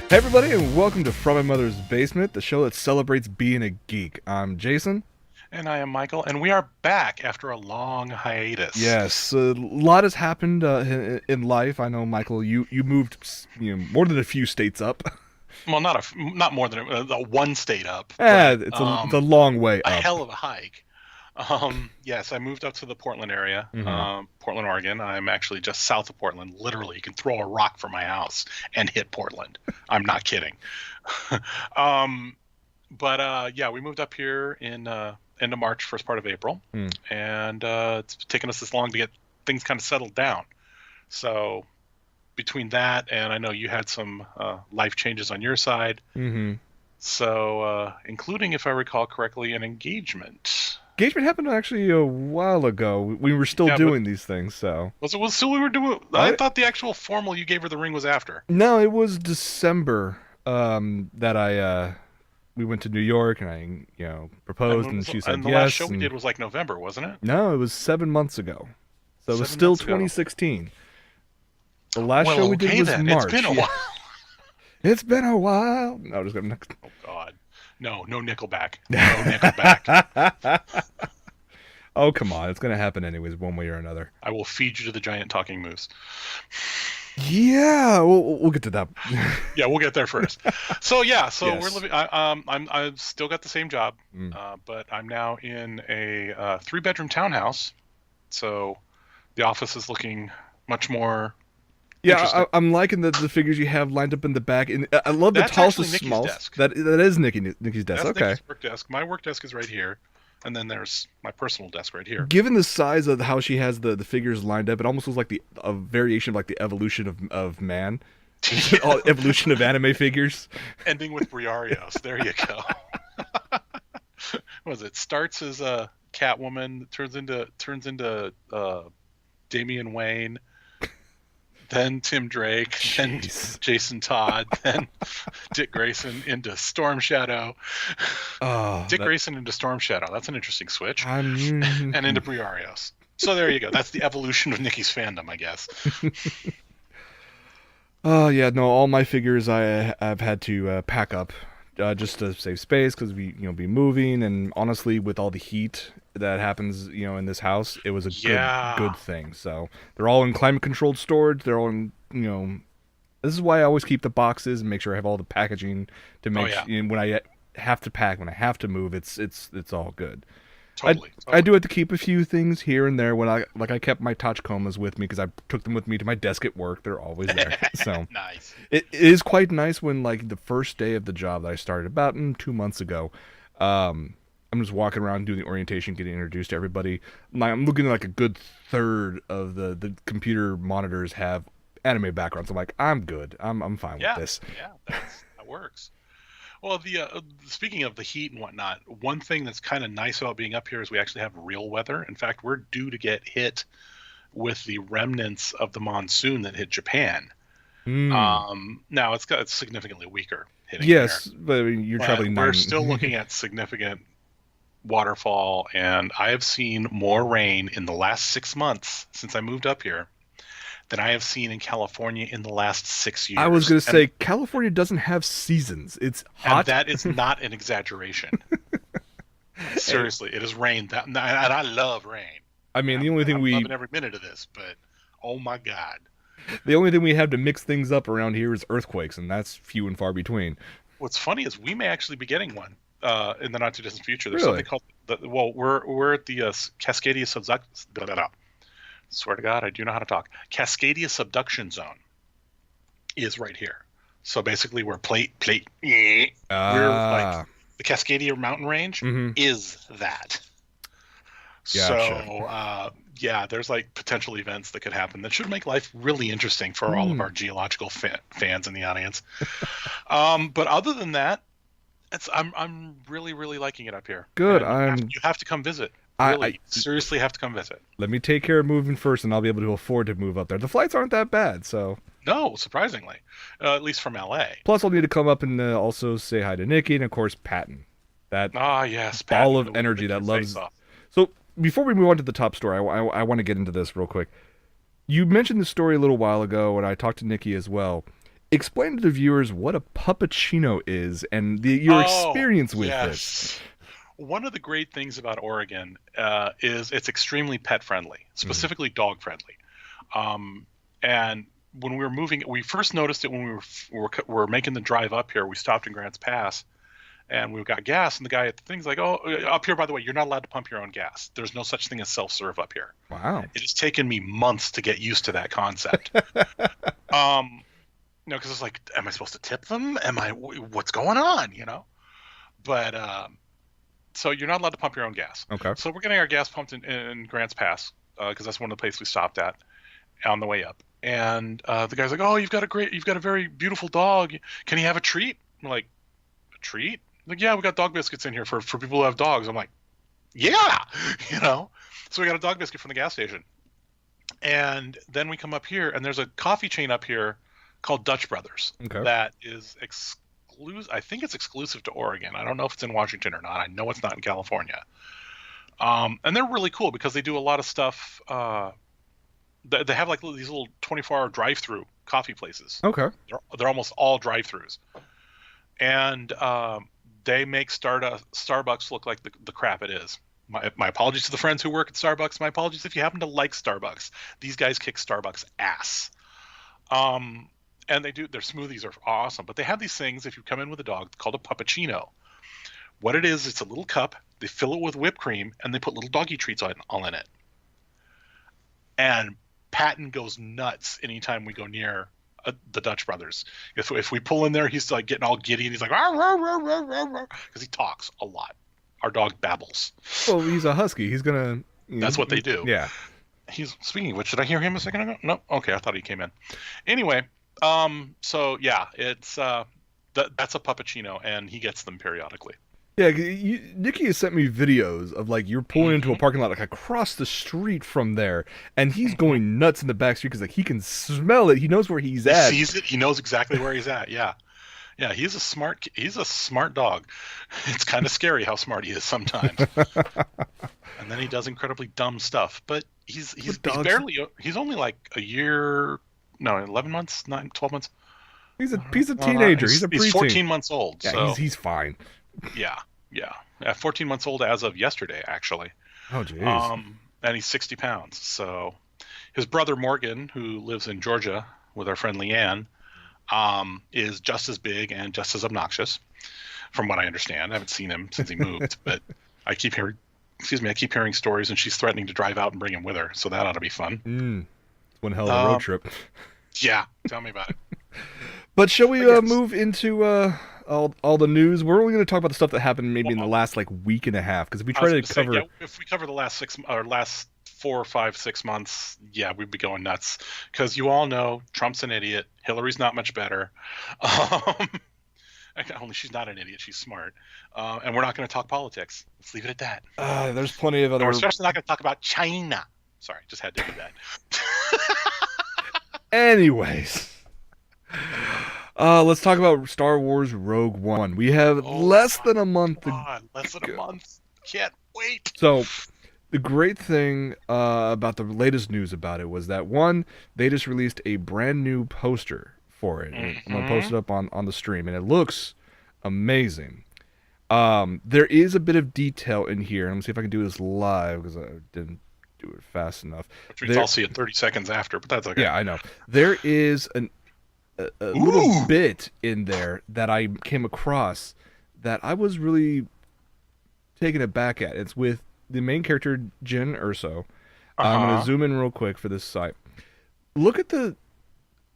Hey everybody, and welcome to From My Mother's Basement, the show that celebrates being a geek. I'm Jason. And I am Michael, and we are back after a long hiatus. Yes, a lot has happened in life. I know, Michael, you moved more than a few states up. Well, not more than a one state up, but It's a long way a up. hell of a hike. Yes, I moved up to the Portland area, Hmm. Portland, Oregon. I'm actually just south of Portland. Literally, you can throw a rock from my house and hit Portland. I'm not kidding. um, but yeah, we moved up here in end of March, first part of April, Mm. and it's taken us this long to get things kind of settled down. So between that and I know you had some life changes on your side, Hmm. so including, if I recall correctly, an engagement. Engagement happened actually a while ago. We were still Yeah, but doing these things, so was still we were doing? I I thought the actual formal you gave her the ring was after. no, it was December that I we went to New York and I And proposed and she said the last show yes. we And did was like November, wasn't it? no, it was 7 months ago. So it was 7 still months ago. 2016. The last show Well, we did okay was then. It's March. been a Yeah. while. It's been a while. No, just gonna. Oh God, no Nickelback, no Nickelback. Oh, come on. It's gonna happen anyways, one way or another. I will feed you to the giant talking moose. Yeah, we'll get to that. Yeah, we'll get there first. So yeah, so we're Yes. living. I've still got the same job, Mm. but I'm now in a 3-bedroom townhouse. So the office is looking much more Yeah, interesting. I'm liking the figures you have lined up in the back, and I love the That's tallest to actually Nikki's smallest. desk. That is Nikki's desk. That's Okay. Nikki's work desk. My work desk is right here, and then there's my personal desk right here. Given the size of how she has the figures lined up, it almost looks like a variation of like the evolution of man, all evolution of anime figures. Ending with Briarios. There you go. What was it? Starts as a Catwoman, turns into Damian Wayne, then Tim Drake, then Jeez. Jason Todd, then Dick Grayson into Storm Shadow. Oh, Dick Grayson into Storm Shadow. That's an interesting switch. I'm. And into Briarios. So there you go. That's the evolution of Nikki's fandom, I guess. Oh yeah, no. All my figures I've had to pack up just to save space because we be moving, and honestly, with all the heat that happens in this house, it was a Yeah. good thing. So they're all in climate controlled storage. They're all in. This is why I always keep the boxes and make sure I have all the packaging to Oh make yeah. when I have to pack, when I have to move, it's all good. I Totally. I Totally. do have to keep a few things here and there when I kept my Tachikomas with me because I took them with me to my desk at work. They're always there. So Nice. it is quite nice when like the first day of the job that I started about 2 months ago. I'm just walking around doing the orientation, getting introduced to everybody. I'm looking at like a good third of the computer monitors have anime backgrounds. I'm like, I'm good. I'm fine with Yeah. this. Yeah. That works. Well, speaking of the heat and whatnot, one thing that's kind of nice about being up here is we actually have real weather. In fact, we're due to get hit with the remnants of the monsoon that hit Japan. Hmm. Now it's significantly weaker hitting Yes, but I mean, you're there, but traveling we're nine. still looking at significant waterfall, and I have seen more rain in the last 6 months since I moved up here than I have seen in California in the last 6 years. I was gonna say California doesn't have seasons. It's And hot. that is not an exaggeration. Seriously, it has rained that, and I love rain. I mean, the only thing I'm we loving every minute of this, but oh my God. the only thing we have to mix things up around here is earthquakes, and that's few and far between. What's funny is we may actually be getting one in the not too distant future. There's Really? something called we're at the Cascadia subduction. Swear to God, I do know how to talk. Cascadia subduction zone is right here. So basically, we're plate. We're Ah, like the Cascadia mountain range mm-hmm. is that. Gotcha. So yeah, there's like potential events that could happen that should make life really interesting for all of our geological fans in the audience. But other than that, I'm really liking it up here. Good. And you have to come visit. Really, seriously, have to come visit. Let me take care of moving first, and I'll be able to afford to move up there. The flights aren't that bad, so. No, surprisingly, at least from LA. Plus, I'll need to come up and also say hi to Nikki, and of course, Patton. That Ah, yes, ball Patton, of the energy that face loves. off. So, before we move on to the top story, I want to get into this real quick. You mentioned the story a little while ago, and I talked to Nikki as well. explain to the viewers what a puppuccino is and your Oh, experience with this. yes. One of the great things about Oregon is it's extremely pet friendly, Mhm. specifically dog friendly. And when we were moving, we first noticed it when we were making the drive up here. We stopped in Grants Pass, and we got gas, and the guy at the thing's like, "Oh, up here, by the way, you're not allowed to pump your own gas. There's no such thing as self-serve up here." Wow. It has taken me months to get used to that concept. Because it's like, am I supposed to tip them? What's going on? But so you're not allowed to pump your own gas. Okay. So we're getting our gas pumped in Grants Pass because that's one of the places we stopped at on the way up. And the guy's like, "Oh, you've got a very beautiful dog. Can he have a treat?" I'm like, "A treat?" Like, "Yeah, we got dog biscuits in here for people who have dogs." I'm like, "Yeah," you know. So we got a dog biscuit from the gas station, and then we come up here, and there's a coffee chain up here called Dutch Brothers Okay. that is exclusive. I think it's exclusive to Oregon. I don't know if it's in Washington or not. I know it's not in California. And they're really cool because they do a lot of stuff. They have like these little 24-hour drive-through coffee places. Okay. They're almost all drive-throughs, and they make Starbucks look like the crap it is. My apologies to the friends who work at Starbucks. My apologies if you happen to like Starbucks. These guys kick Starbucks ass. And their smoothies are awesome. But they have these things, if you come in with a dog, called a puppuccino. What it is, it's a little cup. They fill it with whipped cream, and they put little doggy treats all in it. And Patton goes nuts anytime we go near the Dutch Brothers. If we pull in there, he's like getting all giddy, and he's like, because he talks a lot. Our dog babbles. Well, he's a husky. He's gonna. That's what they do. Yeah. Speaking of which, did I hear him a second ago? No. Okay, I thought he came in. Anyway, so yeah, it's that's a puppuccino, and he gets them periodically. Yeah, Nikki has sent me videos of like you're pulling into a parking lot like across the street from there, and he's going nuts in the back street because like he can smell it. He knows where he's at. He sees it. He knows exactly where he's at. Yeah, yeah. He's a smart dog. It's kind of scary how smart he is sometimes. And then he does incredibly dumb stuff. But he's only like a year, no, 11 months, 12 months. He's a teenager. He's a preteen. He's 14 months old. Yeah, so he's fine. yeah. 14 months old as of yesterday, actually. Oh, jeez. And he's 60 pounds. So his brother Morgan, who lives in Georgia with our friend Leanne, is just as big and just as obnoxious, from what I understand. I haven't seen him since he moved, but I keep hearing stories, and she's threatening to drive out and bring him with her. So that ought to be fun. One hell of a road trip. Yeah, tell me about it. But shall we move into all the news? We're only going to talk about the stuff that happened maybe in the last like week and a half, because if we try to cover, if we cover the last 4, 5, 6 months, yeah, we'd be going nuts. Because you all know Trump's an idiot. Hillary's not much better. Only she's not an idiot. She's smart. And we're not going to talk politics. Let's leave it at that. there's plenty of other. And we're especially not going to talk about China. Sorry, just had to do that. Anyways. Let's talk about Star Wars Rogue One. We have less than a month. Less than a month. Can't wait. So, the great thing about the latest news about it was that, one, they just released a brand new poster for it. I'm going to post it up on the stream, and it looks amazing. There is a bit of detail in here. I'm going to see if I can do this live, because I didn't do it fast enough. Which means I'll see it 30 seconds after, but that's okay. Yeah, I know. There is a little bit in there that I came across that I was really taken aback at. It's with the main character, Jyn Erso. I'm going to zoom in real quick for this site. Look at the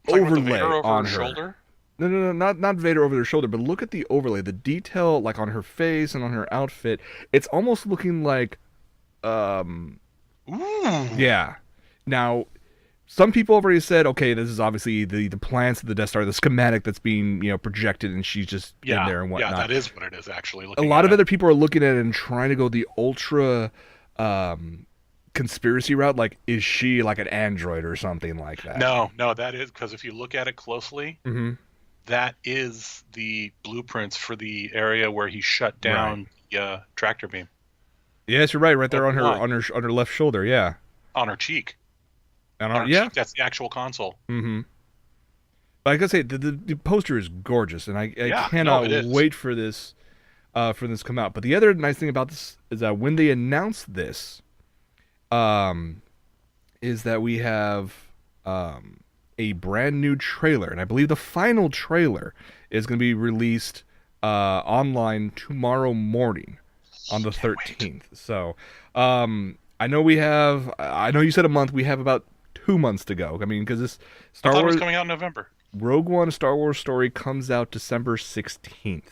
overlay on her shoulder. No, not Vader over their shoulder, but look at the overlay, the detail like on her face and on her outfit. It's almost looking like, yeah. Now, some people have already said, okay, this is obviously the plans of the Death Star, the schematic that's being projected, and she's just in there and whatnot. Yeah, that is what it is actually. A lot of other people are looking at it and trying to go the ultra conspiracy route. Like, is she like an android or something like that? No, that is because if you look at it closely, that is the blueprints for the area where he shut down the tractor beam. Yes, you're right there on her left shoulder. Yeah, on her cheek. And cheek, that's the actual console. like I say, the poster is gorgeous, and I Yeah, no, cannot it is. wait for this to come out. But the other nice thing about this is that when they announced this, um, is that we have a brand new trailer, and I believe the final trailer is going to be released online tomorrow morning on the Can't wait. 13th. So I know we have. I know you said a month. We have about 2 months to go. I mean, because this I Star thought it was Wars coming out in November. Rogue One Star Wars story comes out December 16th.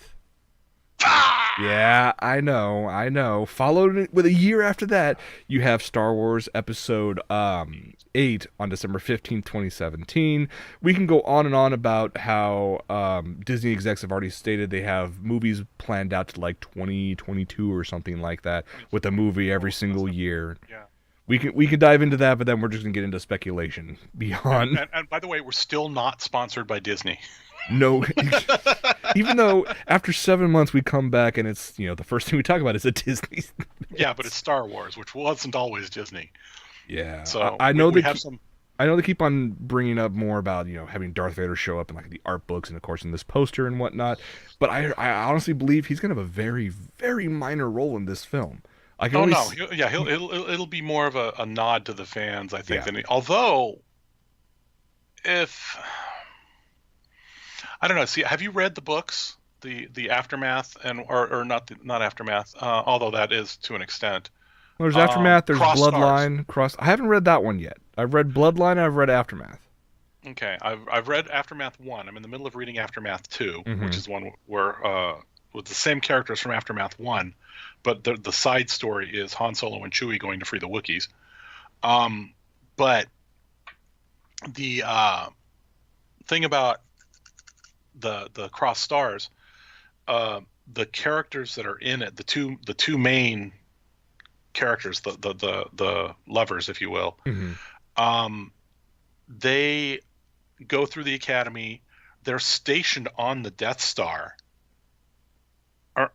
Ah! Yeah, I know, I know. Followed it with a year after that, you have Star Wars Episode 8 on December 15th, 2017. We can go on and on about how Disney execs have already stated they have movies planned out to like 2022 or something like that, with a movie every 24, single year. yeah. We can dive into that, but then we're just gonna get into speculation And, beyond. and and by the way, we're still not sponsored by Disney. No, even though after 7 months we come back and it's the first thing we talk about is a Disney. Yeah, but it's Star Wars, which wasn't always Disney. Yeah, So I we, know we they have keep, some. I know they keep on bringing up more about having Darth Vader show up in like the art books and of course in this poster and whatnot. But I honestly believe he's gonna have a very very minor role in this film. I can Oh only no, yeah, it'll be more of a nod to the fans, I think. yeah. Than although, if I don't know, see, have you read the books, the aftermath, and or not aftermath, although that is to an extent. There's Aftermath. There's Cross Stars. Bloodline. Cross. I haven't read that one yet. I've read Bloodline. And I've read Aftermath. Okay, I've read Aftermath 1. I'm in the middle of reading Aftermath 2, which Mm-hmm. is one where with the same characters from Aftermath 1, but the side story is Han Solo and Chewie going to free the Wookiees. But the thing about the Cross Stars, the characters that are in it, the two main characters, the lovers, if you will, Mm-hmm. they go through the academy. They're stationed on the Death Star. Are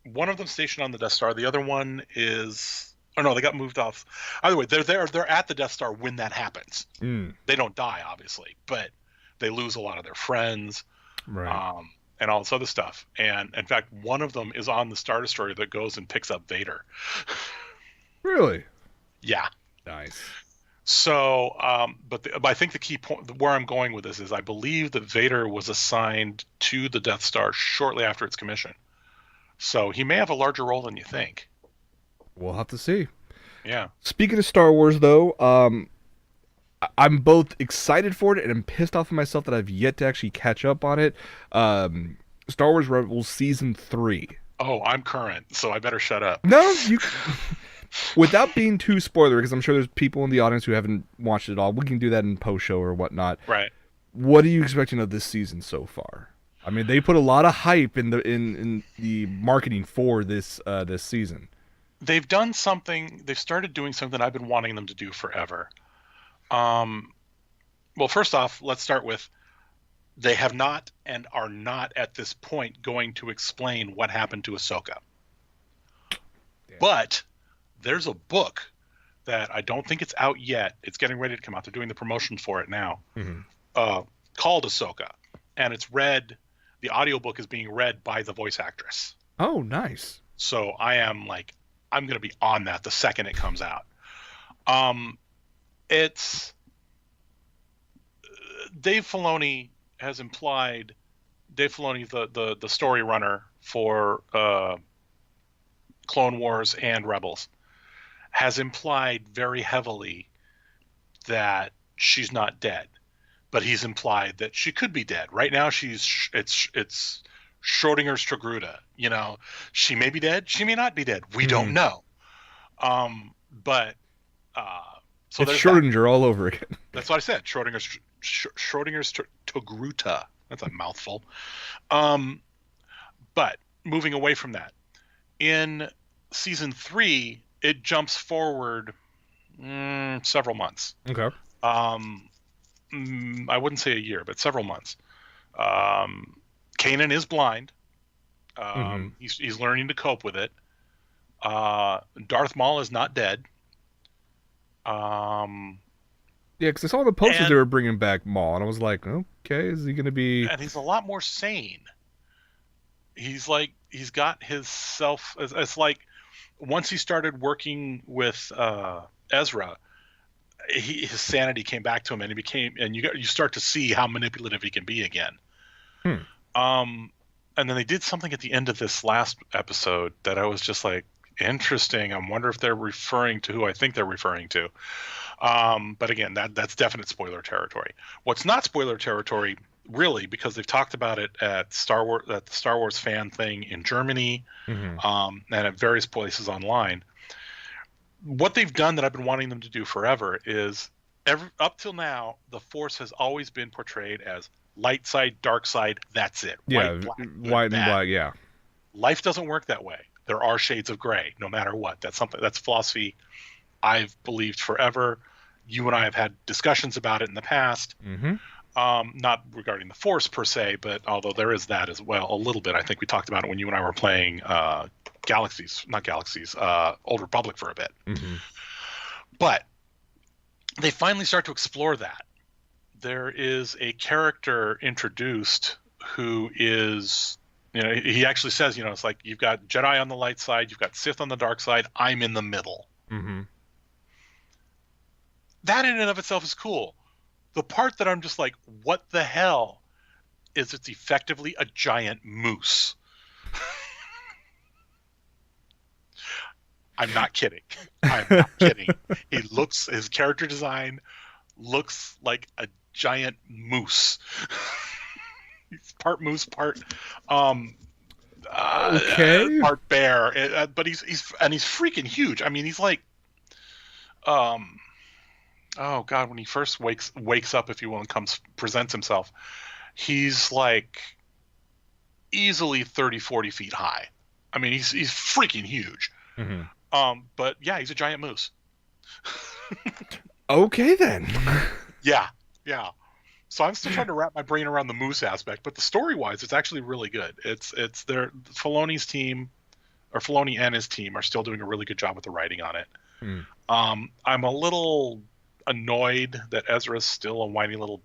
one of them stationed on the Death Star? The other one is. Oh no, they got moved off. Either way, they're there. They're at the Death Star when that happens. Mm, They don't die, obviously, but they lose a lot of their friends, right. um, and all this other stuff. And in fact, one of them is on the Star Destroyer that goes and picks up Vader. Really Yeah. nice. So, but I think the key point where I'm going with this is I believe that Vader was assigned to the Death Star shortly after its commission. So he may have a larger role than you think. We'll have to see. Yeah. Speaking of Star Wars, though, I'm both excited for it and I'm pissed off at myself that I've yet to actually catch up on it. Star Wars Rebels Season 3. Oh, I'm current, so I better shut up. No, you. Without being too spoiler, because I'm sure there's people in the audience who haven't watched it all. We can do that in post show or whatnot. Right. What are you expecting of this season so far? I mean, they put a lot of hype in in the marketing for this season. They've done something. They've started doing something I've been wanting them to do forever. Um, well, first off, let's start with they have not and are not at this point going to explain what happened to Ahsoka. Yeah. But there's a book that I don't think it's out yet. It's getting ready to come out. They're doing the promotion for it now. Mm-hmm. Called Ahsoka, and it's read. The audiobook is being read by the voice actress. Oh, nice. So I'm going to be on that the second it comes out. It's Dave Filoni has implied. Dave Filoni, the story runner for Clone Wars and Rebels, has implied very heavily that she's not dead, but he's implied that she could be dead. Right now, it's Schrodinger's Togruta. She may be dead, she may not be dead. We don't know. But so It's there's Schrodinger all over again. that's what I said. Schrodinger's Togruta. That's a mouthful. But moving away from that, in season 3, it jumps forward several months. Okay. I wouldn't say a year, but several months. Kanan is blind. He's learning to cope with it. Darth Maul is not dead. Yeah, Yeah, because I saw the posters they And were bringing back Maul, and I was like, okay, is he going to be? and he's a lot more sane. He's got his self. It's like once he started working with Ezra, his sanity came back to him, and he became. And you start to see how manipulative he can be again. Hmm. Um, and then they did something at the end of this last episode that I was just like, interesting. I wonder if they're referring to who I think they're referring to. But again, that's definite spoiler territory. What's not spoiler territory, really, because they've talked about it at the Star Wars fan thing in Germany, Mm-hmm. and at various places online. What they've done that I've been wanting them to do forever is up till now, the Force has always been portrayed as light side, dark side. That's it. Yeah, White, black, good, white and bad. black. Yeah. Life doesn't work that way. There are shades of gray, no matter what. That's philosophy I've believed forever. You and I have had discussions about it in the past. Mm-hmm. Not regarding the Force per se, but although there is that as well, a little bit. I think we talked about it when you and I were playing Old Republic for a bit. Mm-hmm. But they finally start to explore that. There is a character introduced who is, he actually says, it's like you've got Jedi on the light side, you've got Sith on the dark side, I'm in the middle. Mm-hmm. That in and of itself is cool. The part that I'm just like, what the hell, is it's effectively a giant moose. I'm not kidding. I'm not kidding. His character design looks like a giant moose. He's part moose, part Okay. part bear, but he's freaking huge. I mean, he's like, oh god, when he first wakes up, if you will, and presents himself, he's like easily 30-40 feet high. I mean, he's freaking huge. Mm-hmm. But yeah, he's a giant moose. Okay then. Yeah. So I'm still trying to wrap my brain around the moose aspect, but the story-wise, it's actually really good. It's Filoni's team, or Filoni and his team, are still doing a really good job with the writing on it. Mm. I'm a little annoyed that Ezra's still a whiny little.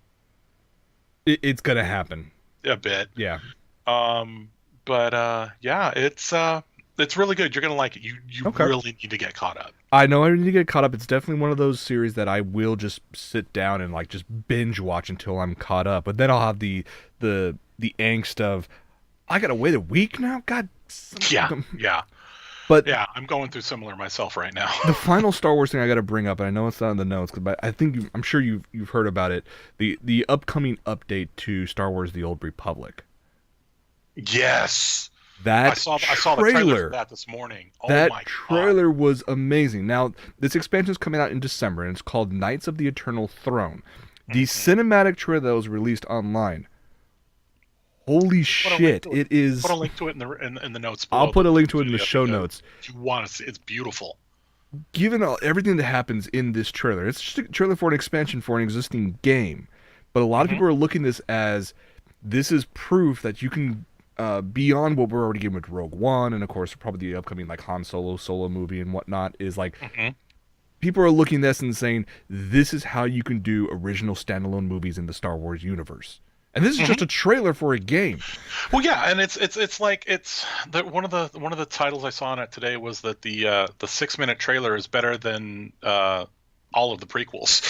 It's gonna happen. A bit. Yeah. But yeah, it's really good. You're gonna like it. You Okay. really need to get caught up. I know I need to get caught up. It's definitely one of those series that I will just sit down and like just binge watch until I'm caught up. But then I'll have the angst of I gotta wait a week now. God. Yeah. But yeah, I'm going through similar myself right now. the final Star Wars thing I gotta bring up, and I know it's not in the notes, but I think I'm sure you've heard about it. The upcoming update to Star Wars: The Old Republic. Yes. That I saw the trailer for that this morning. Oh that my trailer was amazing. Now, this expansion is coming out in December, and it's called Knights of the Eternal Throne. The cinematic trailer that was released online. Holy shit! It is. Put a link to it in the notes below. I'll put a link to it in the show notes. If you want to see, it's beautiful. Given everything that happens in this trailer, it's just a trailer for an expansion for an existing game. But a lot of people are looking at this as this is proof that you can. Beyond what we're already getting with Rogue One, and of course probably the upcoming like Han Solo movie and whatnot, is like people are looking at this and saying this is how you can do original standalone movies in the Star Wars universe. And this is just a trailer for a game. Well, yeah, and it's like one of the titles I saw on it today was that the 6-minute trailer is better than all of the prequels.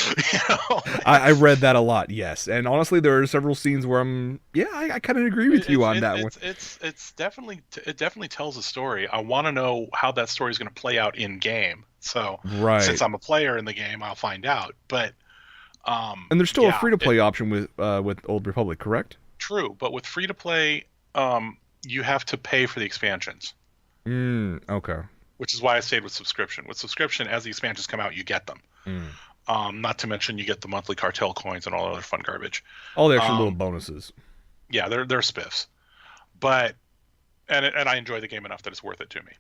I read that a lot, yes, and honestly, there are several scenes where I kind of agree with you on that one. It's definitely it definitely tells a story. I want to know how that story is going to play out in game. So since I'm a player in the game, I'll find out. But and there's still a free to play option with Old Republic, correct? True, but with free to play, you have to pay for the expansions. Okay. Which is why I stayed with subscription. With subscription, as the expansions come out, you get them. Not to mention you get the monthly cartel coins and all other fun garbage. All the extra little bonuses. Yeah, they're spiffs. But and I enjoy the game enough that it's worth it to me.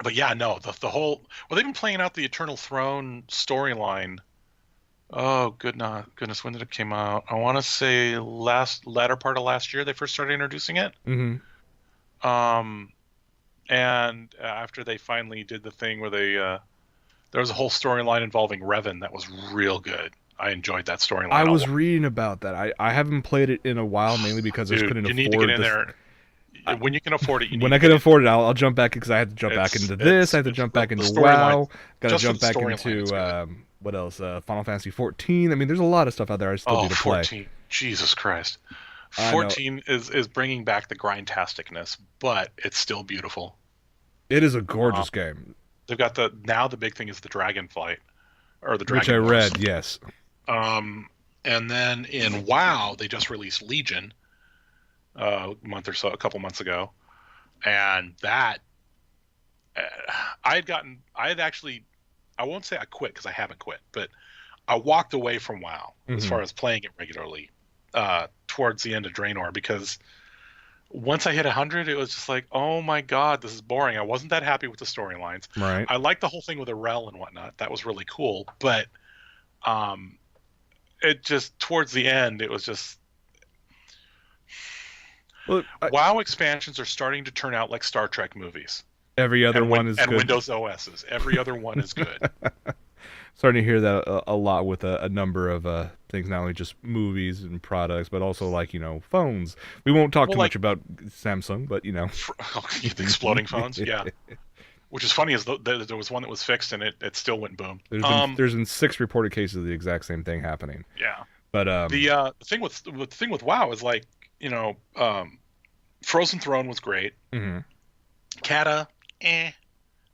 But yeah, no, the whole they've been playing out the Eternal Throne storyline. Oh goodness, when did it come out? I want to say latter part of last year they first started introducing it. And after they finally did the thing where they There was a whole storyline involving Revan that was real good. I enjoyed that I storyline a was lot. reading about that. I haven't played it in a while, mainly because I just Dude, couldn't you need to get afford in this. there. When you can afford it, you When need I to can get in. afford it, I'll jump back because I have to jump back into this. I have to It's jump back the into storyline. WoW. Got to Just for jump the back storyline, it's into good. what else? Final Fantasy 14. I mean, there's a lot of stuff out there I still Oh, need to play. 14. Jesus Christ. I know 14 is bringing back the grindtasticness, but it's still beautiful. it is a Um, gorgeous game, they've got the big thing is the dragon fight or the which I dragon wars. read. Yes, And then in WoW, they just released Legion a couple months ago, and that uh, I had actually, I won't say I quit because I haven't quit, but I walked away from WoW as hmm far as playing it regularly towards the end of Draenor because once I hit 100, it was just like, oh my god, this is boring. I wasn't that happy with the storylines. right. I liked the whole thing with Arel and whatnot. That was really cool, but um, it just towards the end, it was just Well, WoW expansions are starting to turn out like Star Trek movies every other one is and good. Windows OSs. Every other one is good. Starting to hear that a lot with a number of things, not only just movies and products, but also like phones. We won't talk Well, too like much about Samsung, but the exploding phones, yeah. Which is funny is there was one that was fixed and it still went boom. there's been 6 reported cases of the exact same thing happening. Yeah. But The thing with WoW is like Frozen Throne was great. mhm. Kata,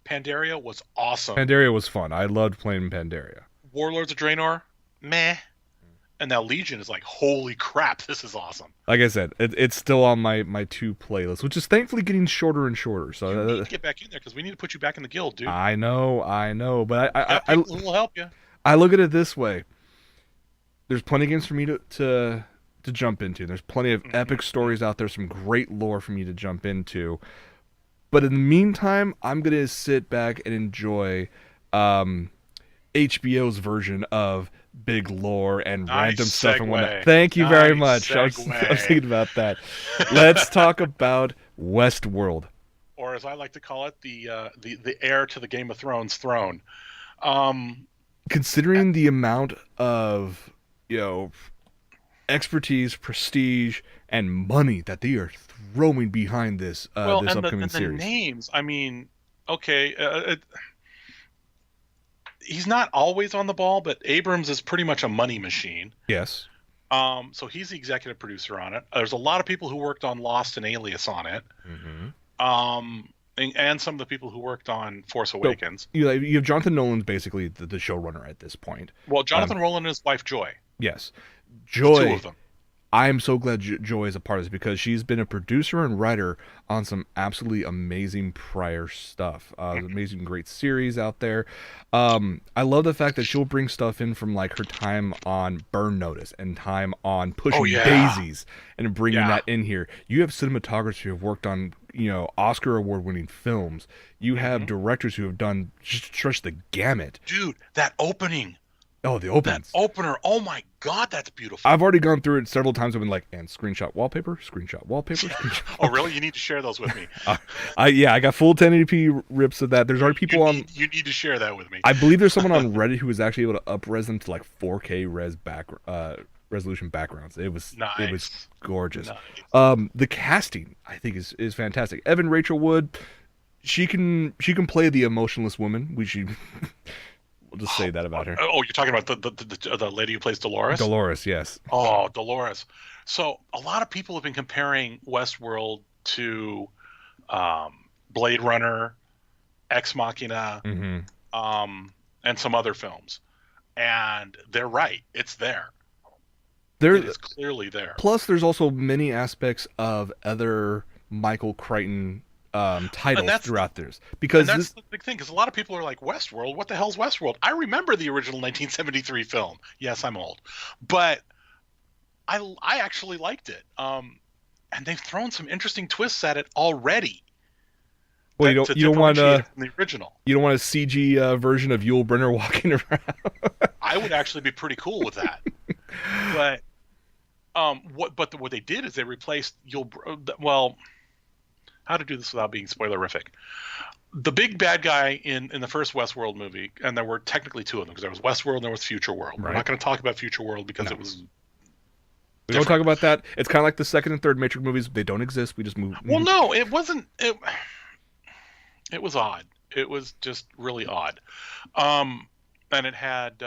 Pandaria was awesome. Pandaria was fun. I loved playing Pandaria. Warlords of Draenor, meh. And now Legion is like, holy crap, this is awesome. Like I said, it's still on my 2 playlists, which is thankfully getting shorter and shorter. You So need to get back in there because we need to put you back in the guild, dude. I know, but Got people who will help you. I look at it this way. There's plenty of games for me to jump into. There's plenty of epic stories out there, some great lore for me to jump into. But in the meantime, I'm gonna sit back and enjoy HBO's version of big lore and Nice random stuff and whatnot. segue. Thank you very Nice much. I was segue. thinking about that. Let's talk about Westworld. Or as I like to call it, the heir to the Game of Thrones throne. Um, Considering the amount of expertise, prestige, and money that they are throwing behind this this and upcoming the series. names. I mean, okay, he's not always on the ball, but Abrams is pretty much a money machine. Yes. So he's the executive producer on it. There's a lot of people who worked on Lost and Alias on it. Mm-hmm. And some of the people who worked on Force Awakens. You have Jonathan Nolan's basically the showrunner at this point. Well, Jonathan Nolan and his wife Joy. Yes. The Joy. two of them. I am so glad Joy is a part of this because she's been a producer and writer on some absolutely amazing prior stuff. Amazing, great series out there. I love the fact that she'll bring stuff in from like her time on Burn Notice and time on Pushing Daisies and bringing that in here. You have cinematographers who have worked on Oscar award-winning films. You have directors who have done just the gamut. Dude, that opening. Oh, the opens. That opener. Oh my God, that's beautiful. I've already gone through it several times. I've been like, and screenshot wallpaper, screenshot wallpaper, screenshot. Oh, really? You need to share those with me. I got full 1080p rips of that. There's already people on. You need to share that with me. I believe there's someone on Reddit who was actually able to up-res them to like 4K resolution backgrounds. It was gorgeous. Nice. The casting I think is fantastic. Evan Rachel Wood, she can play the emotionless woman. We'll just say that about her. Oh, you're talking about the lady who plays Dolores? Dolores, yes. Oh, Dolores. So a lot of people have been comparing Westworld to Blade Runner, Ex Machina, and some other films. And they're right. It's there. It is clearly there. Plus, there's also many aspects of other Michael Crichton titles throughout this. Because that's the big thing, because a lot of people are like, Westworld? What the hell's Westworld? I remember the original 1973 film. Yes, I'm old. But I actually liked it. And they've thrown some interesting twists at it already. Well, you don't want the original. You don't want a CG version of Yul Brynner walking around. I would actually be pretty cool with that. But what they did is they replaced how to do this without being spoilerific. the big bad guy in the first Westworld movie, and there were technically two of them because there was Westworld and there was Future World. We're Right. not going to talk about Future World because No. it was We don't different. talk about that. It's kind of like the second and third Matrix movies. They don't exist. We just move. Well, no, it wasn't. It was odd. It was just really odd. And it had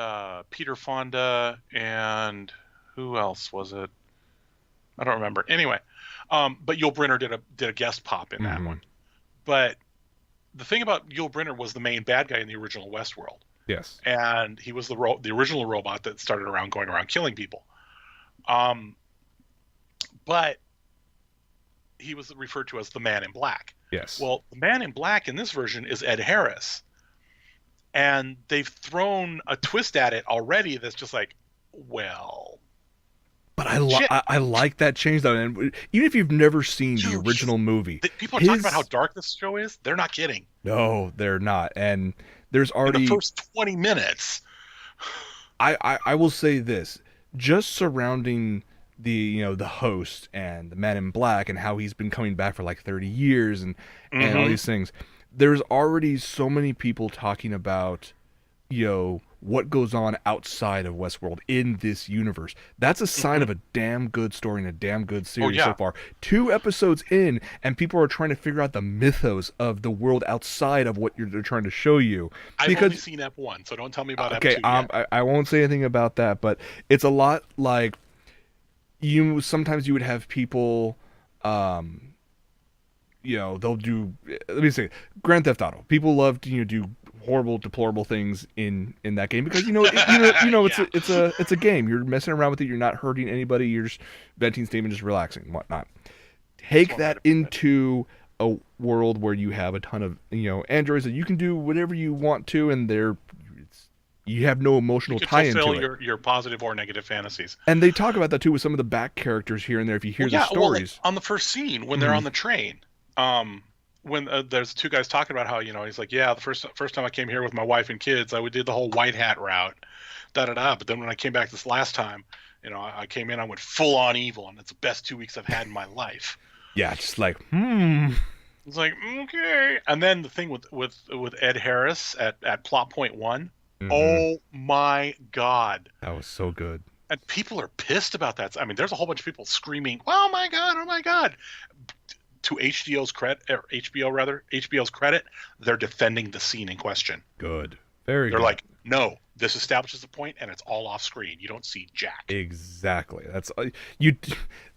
Peter Fonda and who else was it? I don't remember. Anyway, but Yul Brynner did a guest pop in that one. But the thing about Yul Brynner was the main bad guy in the original Westworld. Yes. And he was the original robot that started going around killing people. But he was referred to as the Man in Black. Yes. Well, the Man in Black in this version is Ed Harris. And they've thrown a twist at it already that's just like, well. But I like that change though, and even if you've never seen the original movie, people are talking about how dark this show is. They're not kidding. No, they're not. And there's already in the first 20 minutes. I will say this, just surrounding the the host and the Man in Black and how he's been coming back for like 30 years and all these things. There's already so many people talking about what goes on outside of Westworld in this universe. That's a sign of a damn good story and a damn good series so far. 2 episodes in, and people are trying to figure out the mythos of the world outside of what they're trying to show you. I've only seen Ep 1, so don't tell me about Ep 2 yet. I won't say anything about that, but it's a lot like sometimes you would have people they'll do, let me say, Grand Theft Auto. People love to do horrible, deplorable things in that game because it's a game. You're messing around with it. You're not hurting anybody. You're just venting steam and just relaxing and whatnot. Take that into a world where you have a ton of androids that you can do whatever you want to, and you have no emotional tie into it. You can fulfill your positive or negative fantasies. And they talk about that too with some of the back characters here and there. If you hear the stories on the first scene when they're on the train. When there's 2 guys talking about how he's like, the first time I came here with my wife and kids, I did the whole white hat route, but then when I came back this last time, I came in, I went full on evil, and it's the best 2 weeks I've had in my life. Yeah, just like It's like, okay. And then the thing with Ed Harris at plot point 1, oh my God, that was so good. And people are pissed about that. I mean, there's a whole bunch of people screaming, oh my God. To HBO's credit, they're defending the scene in question. Good. Very good. They're like, no, this establishes the point, and it's all off screen. You don't see jack. Exactly. That's if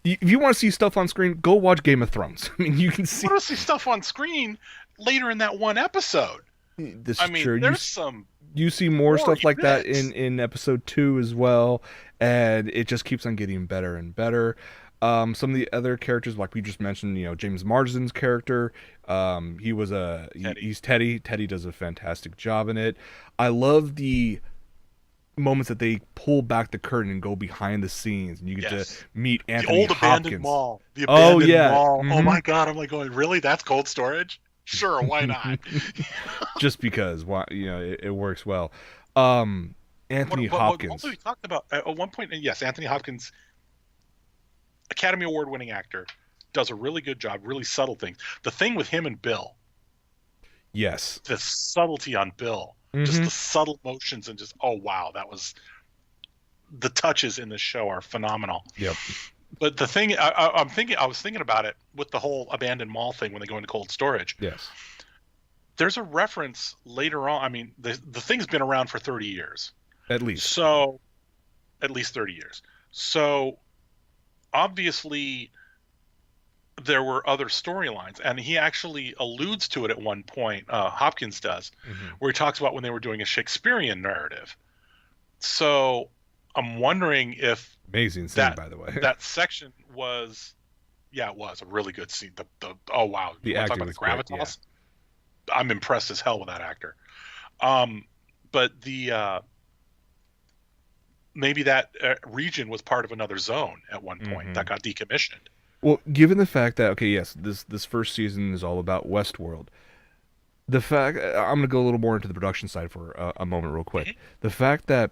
you want to see stuff on screen, go watch Game of Thrones. I mean, you can see. You want to see stuff on screen later in that one episode. This is true. There's some. You see more stuff like that in episode 2 as well, and it just keeps on getting better and better. Some of the other characters, like we just mentioned, James Marsden's character, he's Teddy. Teddy does a fantastic job in it. I love the moments that they pull back the curtain and go behind the scenes, and you get to meet Anthony Hopkins. Abandoned mall. The abandoned mall. Oh my God! I'm like going, really? That's cold storage? Sure, why not? Just because, it works well. Anthony Hopkins. Also, we talked about at one point. Yes, Anthony Hopkins. Academy Award winning actor, does a really good job, really subtle things. The thing with him and Bill. Yes. The subtlety on Bill. Just the subtle motions and just, oh wow, that was, the touches in this show are phenomenal. Yep. But the thing I was thinking about it with the whole abandoned mall thing when they go into cold storage. Yes. There's a reference later on. I mean, the thing's been around for 30 years. At least. So, at least 30 years. So, obviously there were other storylines, and he actually alludes to it at one point, Hopkins does, where he talks about when they were doing a Shakespearean narrative. So I'm wondering if amazing scene, by the way, that section was it was a really good scene. The oh wow, the acting was gravitas great, yeah. I'm impressed as hell with that actor. But the maybe that region was part of another zone at one point that got decommissioned. Well, given the fact that, okay, yes, this first season is all about Westworld. The fact, I'm going to go a little more into the production side for a moment real quick. The fact that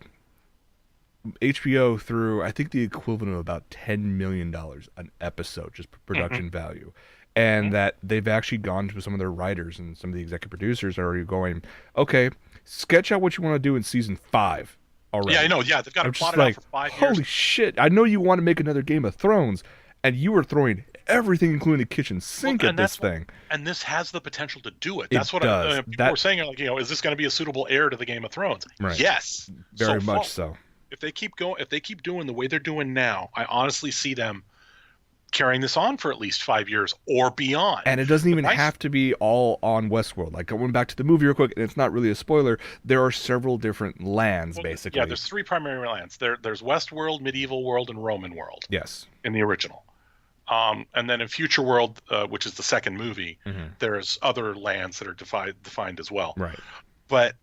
HBO threw, I think, the equivalent of about $10 million an episode, just Hmm. production value. Hmm. And that they've actually gone to some of their writers and some of the executive producers are already going, okay, sketch out what you want to do in season 5 Yeah, I already. know. Yeah, they've got I'm it just plotted out like, for 5 years. holy shit. I know you want to make another Game of Thrones, and you were throwing everything, including the kitchen Well, sink, at and this that's what, thing. and this has the potential to do it. It That's what does. people were That, saying. Like, is this going to be a suitable heir to the Game of Thrones? right. Yes, so Very far. much so. If they keep going, if they keep doing the way they're doing now, I honestly see them carrying this on for at least 5 years or beyond. And it doesn't The even nice, have to be all on Westworld. Like going back to the movie real quick, and it's not really a spoiler. There are several different lands, well, yeah, basically. there's three primary lands. There's Westworld, Medieval World, and Roman World Yes. in the original. And then in Future World, which is the second movie, Hmm. there's other lands that are defined as well. Right. But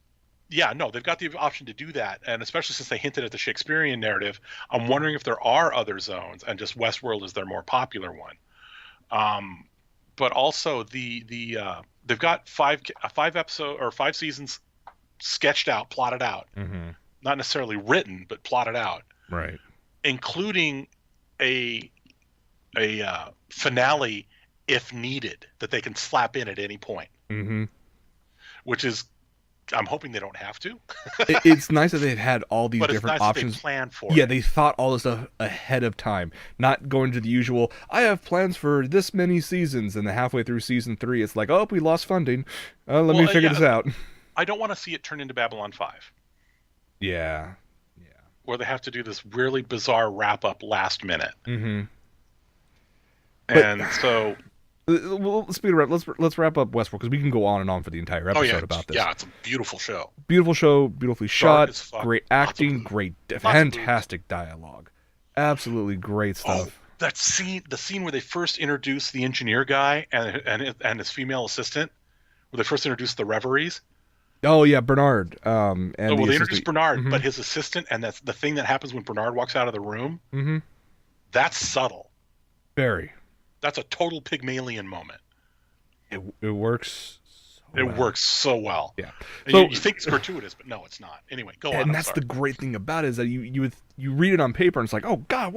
yeah, no, they've got the option to do that, and especially since they hinted at the Shakespearean narrative, I'm wondering if there are other zones, and just Westworld is their more popular one. Um, but also they've got five episode or 5 seasons sketched out, plotted out, Hmm. not necessarily written, but plotted out, Right. including a finale if needed that they can slap in at any point, Hmm. which is I'm hoping they don't have to, It's nice that they've had all these but it's different nice that they options. plan for Yeah, it. they thought all this stuff ahead of time, not going to the usual. I have plans for this many seasons, and then halfway through season 3, it's like, oh, we lost funding. Let me Well, figure yeah, this out. I don't want to see it turn into Babylon 5, Yeah. Yeah. where they have to do this really bizarre wrap up last minute. Hmm. But And so, well, speaking of, let's wrap up Westworld because we can go on and on for the entire oh yeah, episode about this. yeah, it's a beautiful show. Beautiful show, beautifully Dark shot, as fuck, great lots of acting, boobs, great, lots of boobs. fantastic dialogue, absolutely great Oh, stuff. that scene, the scene where they first introduce the engineer guy and his female assistant, where they first introduce the reveries. Oh yeah, Bernard, Oh, and well, the they introduce assistant. Bernard, Hmm. but his assistant, and that's the thing that happens when Bernard walks out of the room. Hmm. That's subtle. Very. That's a total Pygmalion moment. It works so It well. works so well. Yeah. And So, you think it's gratuitous, but no, it's not. Anyway, go on. and I'm that's sorry. the great thing about it is that you read it on paper and it's like, oh God,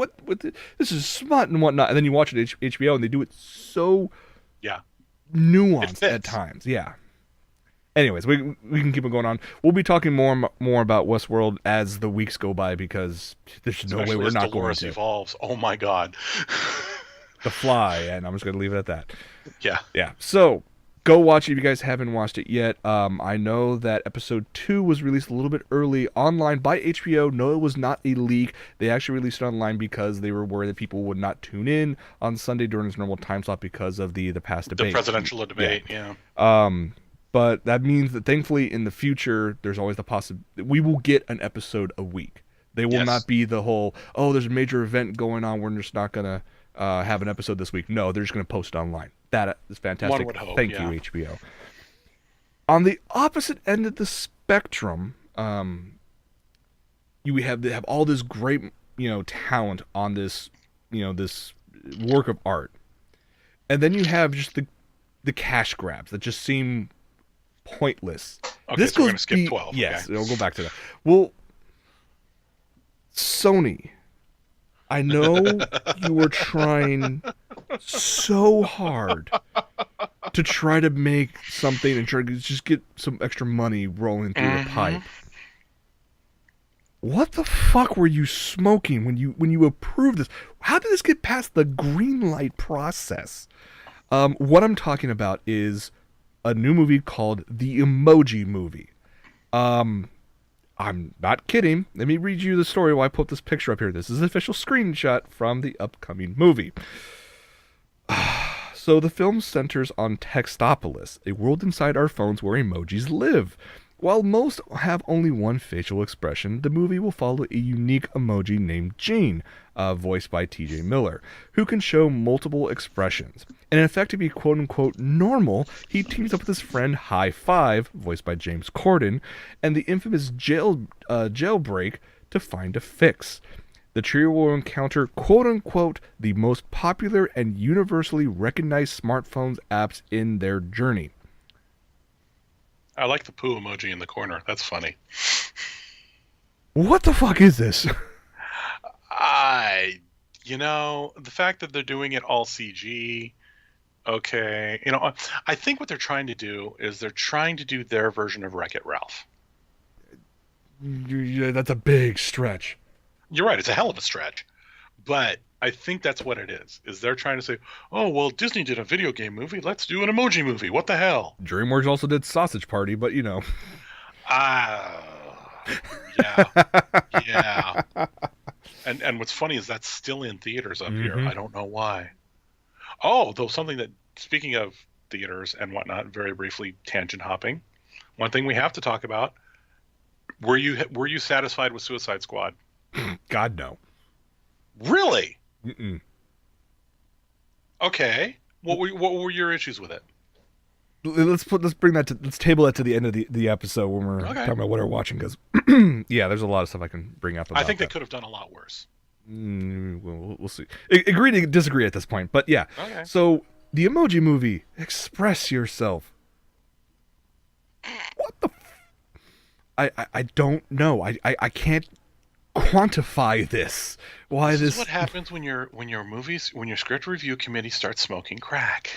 this is smut and whatnot, and then you watch it at HBO and they do it so Yeah, it nuanced at fits. times. Yeah. Anyways, we can keep it going on. We'll be talking more about Westworld as the weeks go by because there's no way Especially we're as not going Dolores to. evolves. Oh my God. The Fly, and I'm just going to leave it at that. Yeah. Yeah. So go watch it if you guys haven't watched it yet. I know that episode 2 was released a little bit early online by HBO. No, it was not a leak. They actually released it online because they were worried that people would not tune in on Sunday during its normal time slot because of the past The debate. presidential debate. Yeah. But that means that thankfully in the future, there's always the possibility we will get an episode a week. They will Yes. not be the whole, oh, there's a major event going on. We're just not going to have an episode this week. No, they're just going to post it online. That is fantastic. One would hope, Thank yeah. you, HBO. On the opposite end of the spectrum, they have all this great, talent on this, this work of art. And then you have just the cash grabs that just seem pointless. Okay, This so we're goes going to skip 12. Yes, Okay. I'll go back to that. Well, Sony, I know you were trying so hard to try to make something and try to just get some extra money rolling through the pipe. What the fuck were you smoking when you approved this? How did this get past the green light process? What I'm talking about is a new movie called The Emoji Movie. I'm not kidding. Let me read you the story while I put this picture up here. This is an official screenshot from the upcoming movie. So the film centers on Textopolis, a world inside our phones where emojis live. While most have only one facial expression, the movie will follow a unique emoji named Gene, voiced by TJ Miller, who can show multiple expressions. And in effect to be quote-unquote normal, he teams up with his friend High Five, voiced by James Corden, and the infamous Jailbreak to find a fix. The trio will encounter quote-unquote the most popular and universally recognized smartphones apps in their journey. I like the poo emoji in the corner. That's funny. What the fuck is this? I, the fact that they're doing it all CG, okay. I think what they're trying to do is they're trying to do their version of Wreck-It Ralph. Yeah, that's a big stretch. You're right, it's a hell of a stretch. But I think that's what it is they're trying to say, oh, well, Disney did a video game movie. Let's do an emoji movie. What the hell? DreamWorks also did Sausage Party, but you know. Yeah. Yeah. And what's funny is that's still in theaters up here. I don't know why. Oh, though something that, speaking of theaters and whatnot, very briefly tangent hopping, one thing we have to talk about, were you satisfied with Suicide Squad? God no. Really? Mm-mm. Okay. What were your issues with it? Let's table that to the end of the episode when we're Okay. talking about what we're watching, because yeah, there's a lot of stuff I can bring up about I think they that. could have done a lot worse. We'll see. Agree to disagree at this point, but yeah. Okay. So the Emoji Movie, express yourself. What the? I don't know. I can't quantify this. Why This this? is what happens when your script review committee starts smoking crack.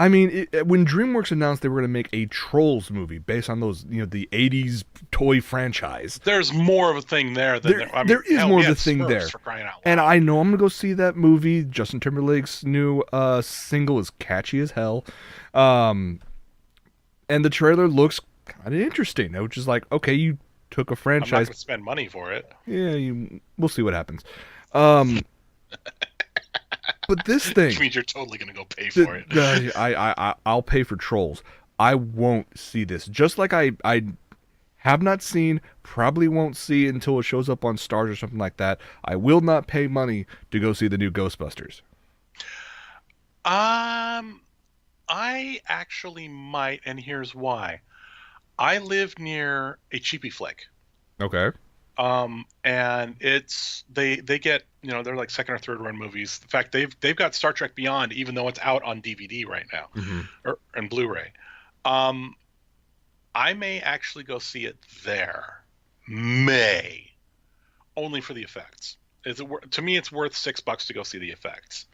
I mean, when DreamWorks announced they were going to make a Trolls movie based on those, the '80s toy franchise, There's more of a thing there than there. I mean, there is hell, more we of a had thing Smurfs there. for crying out loud. And I know I'm going to go see that movie. Justin Timberlake's new single is catchy as hell. And the trailer looks kind of interesting, which is like, okay, you took a I'm not franchise. going to spend money for it. Yeah, we'll see what happens. But this thing, Which means you're totally going to go pay for it. I'll pay for Trolls. I won't see this. Just like I have not seen, probably won't see until it shows up on Stars or something like that. I will not pay money to go see the new Ghostbusters. I actually might, and here's why. I live near a cheapy flick. Okay. And they get, they're like second or third run movies. In fact, they've got Star Trek Beyond, even though it's out on DVD right now, and Blu-ray. I may actually go see it there. Only for the effects. To me, it's worth $6 to go see the effects.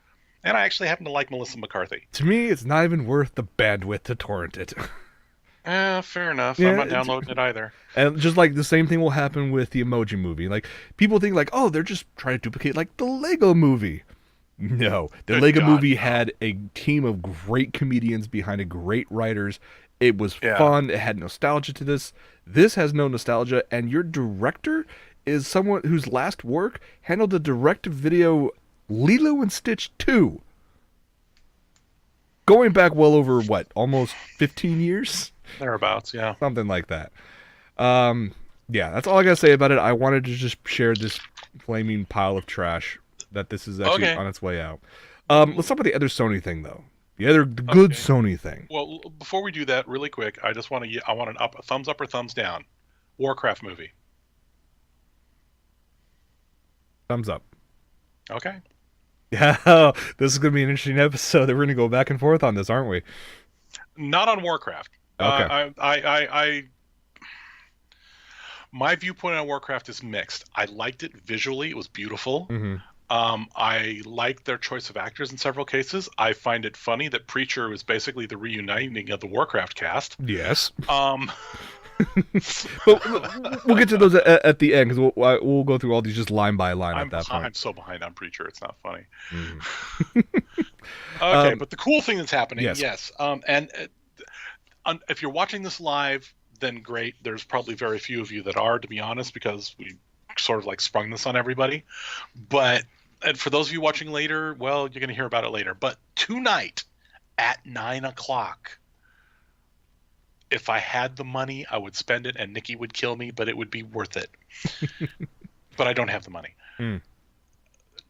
And I actually happen to like Melissa McCarthy. To me, it's not even worth the bandwidth to torrent it. Fair enough. Yeah, I'm not downloading it either. And just like the same thing will happen with the Emoji Movie. Like, people think like, oh, they're just trying to duplicate like the Lego Movie. No, the Good Lego God, Movie no. had a team of great comedians behind it, great writers. It was Yeah. fun. It had nostalgia to this. This has no nostalgia, and your director is someone whose last work handled the direct-to-video Lilo and Stitch 2. Going back well over, what, almost 15 years? Thereabouts, yeah. Something like that. Yeah, that's all I gotta say about it. I wanted to just share this flaming pile of trash that this is actually Okay. on its way out. Let's talk about the other Sony thing, though. The good Okay. Sony thing. Well, before we do that, really quick, I just want a thumbs up or thumbs down. Warcraft movie. Thumbs up. Okay. Yeah, this is gonna be an interesting episode. That we're gonna go back and forth on this, aren't we? Not on Warcraft. Okay. My viewpoint on Warcraft is mixed. I liked it visually; it was beautiful. Mm-hmm. I liked their choice of actors in several cases. I find it funny that Preacher was basically the reuniting of the Warcraft cast. Yes. But we'll get to those at the end because we'll go through all these just line by line at that point. I'm so behind on Preacher; it's not funny. Mhm. Okay, but the cool thing that's happening, yes. If you're watching this live, then great. There's probably very few of you that are, to be honest, because we sort of like sprung this on everybody. But and for those of you watching later, well, you're going to hear about it later. But tonight at 9:00, if I had the money, I would spend it, and Nikki would kill me, but it would be worth it. But I don't have the money. Mm.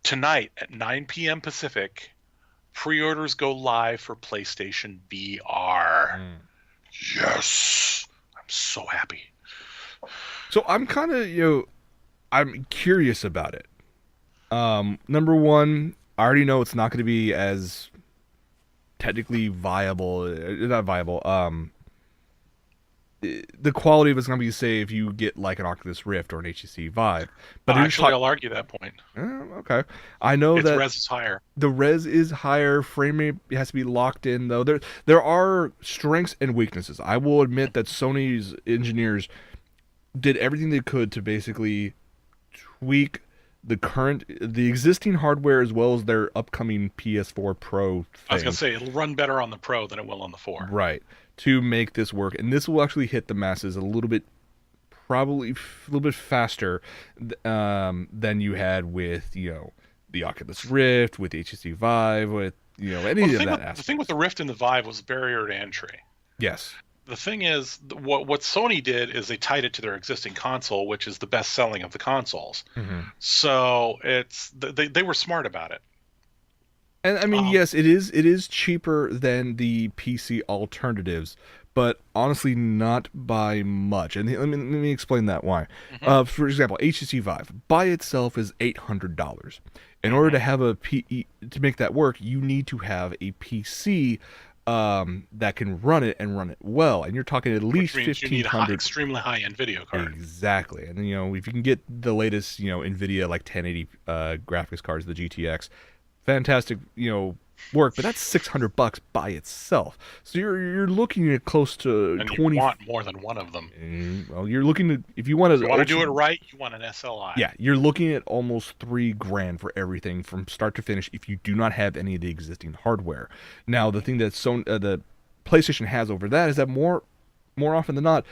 Tonight at 9 p.m. Pacific, pre-orders go live for PlayStation VR. Mm. Yes, I'm so happy. So I'm kind of I'm curious about it. Number one, I already know it's not going to be as technically viable. Not viable. the quality of it's going to be the same if you get like an Oculus Rift or an HTC Vive. But you're just Actually, I'll argue that point. okay. I know Its that res is higher. the res is higher. Frame rate has to be locked in though. There are strengths and weaknesses. I will admit that Sony's engineers did everything they could to basically tweak the existing hardware as well as their upcoming PS4 Pro I was thing. gonna say it'll run better on the Pro than it will on the 4. Right. To make this work. And this will actually hit the masses a little bit, probably a little bit faster than you had with, the Oculus Rift, with the HTC Vive, with, any Well, of that the aspect. thing with the Rift and the Vive was barrier to entry. Yes. The thing is, what Sony did is they tied it to their existing console, which is the best selling of the consoles. Hmm. So they were smart about it. And I mean, yes, it is cheaper than the PC alternatives, but honestly, not by much. And let me explain that why. Mhm. For example, HTC Vive by itself is $800. In order to Mhm. have to make that work, you need to have a PC that can run it and run it well. And you're talking at Which least means you need a 1500. extremely high-end video card. Exactly. And then, if you can get the latest, NVIDIA like 1080 graphics cards, the GTX, fantastic, work, but that's $600 by itself. So you're looking at close to And 20. you want more than one of them. Well, you're looking at, if you want If you want to do it right, you want an SLI. yeah, you're looking at almost $3,000 for everything from start to finish if you do not have any of the existing hardware. Now, the thing that the PlayStation has over that is that more often than not,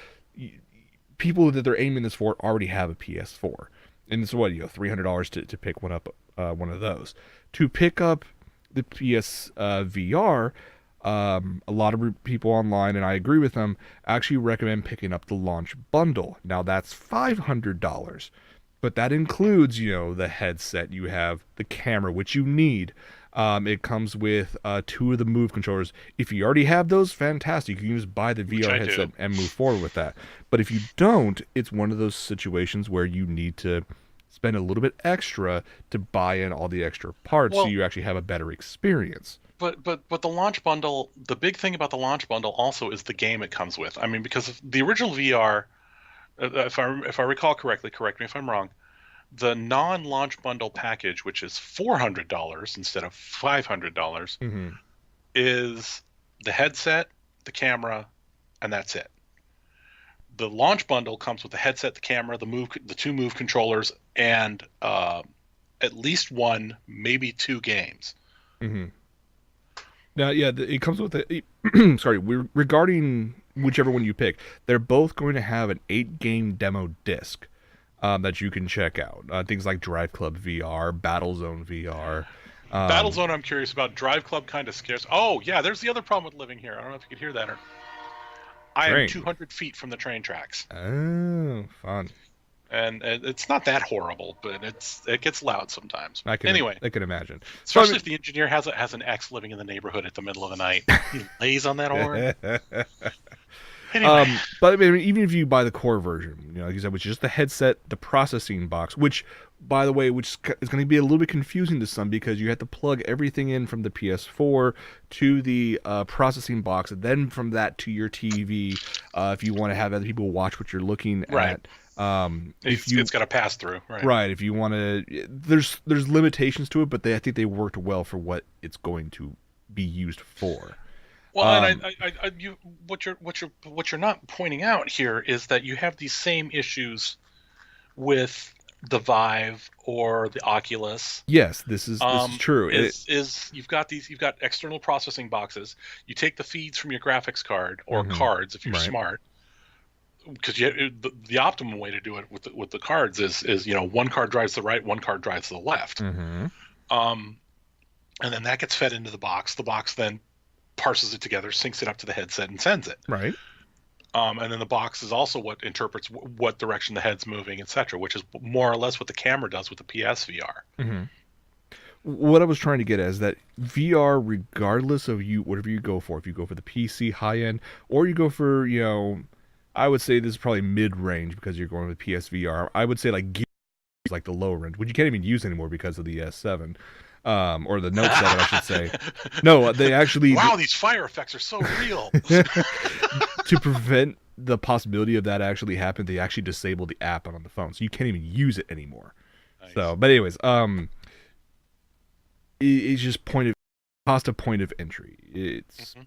people that they're aiming this for already have a PS4, and it's what, $300 to pick one up, one of those. To pick up the PS VR, a lot of people online, and I agree with them, actually recommend picking up the launch bundle. Now that's $500, but that includes, the headset. You have the camera, which you need. It comes with two of the Move controllers. If you already have those, fantastic. You can just buy the VR headset and move forward with that. But if you don't, it's one of those situations where you need to spend a little bit extra to buy in all the extra parts so Well, you actually have a better experience. but the launch bundle, the big thing about the launch bundle also is the game it comes with. I mean, because the original VR, if I recall correctly, correct me if I'm wrong, the non-launch bundle package, which is $400 instead of $500, Hmm. is the headset, the camera, and that's it. The launch bundle comes with the headset, the camera, the two Move controllers, and at least one, maybe two games. Hmm. Now, yeah, it comes with a. Sorry, regarding whichever one you pick, they're both going to have an 8-game demo disc that you can check out. Things like Drive Club VR, Battlezone VR. Battlezone, I'm curious about. Drive Club kind of scares. Oh, yeah, there's the other problem with living here. I don't know if you could hear that. I am Train. 200 feet from the train tracks, Oh, fun. and it's not that horrible, but it gets loud sometimes. I can Anyway, imagine. especially if the engineer has an ex living in the neighborhood at the middle of the night, he lays on that horn. Anyway, But I mean, even if you buy the core version, like you said, which is just the headset, the processing box, which, by the way, which is going to be a little bit confusing to some because you have to plug everything in from the PS4 to the processing box, and then from that to your TV, if you want to have other people watch what you're looking Right. at. it's got to pass through, right? Right, if you want to, there's limitations to it, but I think they worked well for what it's going to be used for. Well, Um, and what you're not pointing out here is that you have these same issues with the Vive or the Oculus. Yes, this is true. You've got external processing boxes. You take the feeds from your graphics card or Mhm. cards if you're Right. smart, because the optimum way to do it with the cards is one card drives the right, one card drives the left, Mhm. and then that gets fed into the box. The box then parses it together, syncs it up to the headset, and sends it. Right. And then the box is also what interprets what direction the head's moving, etc., which is more or less what the camera does with the PSVR. Mhm. What I was trying to get at is that VR, regardless of whatever you go for, if you go for the PC high end, or you go for, I would say this is probably mid range because you're going with PSVR. I would say like Gear is like the lower end, which you can't even use anymore because of the S7, or the Note 7, I should say. No, they actually Wow, these fire effects are so real. to prevent the possibility of that actually happened, they actually disabled the app on the phone, so you can't even use it anymore. Nice. So, but anyways, it's just cost of point of entry. Hmm.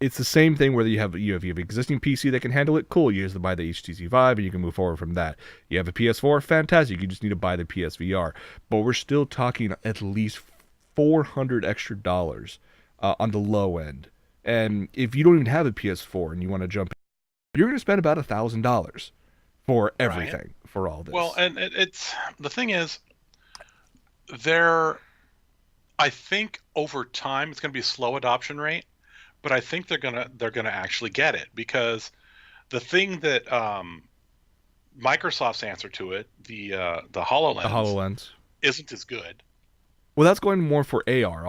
It's the same thing whether you have existing PC that can handle it, cool. You just buy the HTC Vive and you can move forward from that. You have a PS4, fantastic. You just need to buy the PSVR. But we're still talking at least $400 extra on the low end. And if you don't even have a PS4 and you want to jump in, you're going to spend about $1,000 for Right. everything for all Well, this. and it's the thing is, there. I think over time it's going to be a slow adoption rate, but I think they're gonna actually get it because the thing that Microsoft's answer to it, the The HoloLens, HoloLens. isn't as good. Well, that's going more for AR,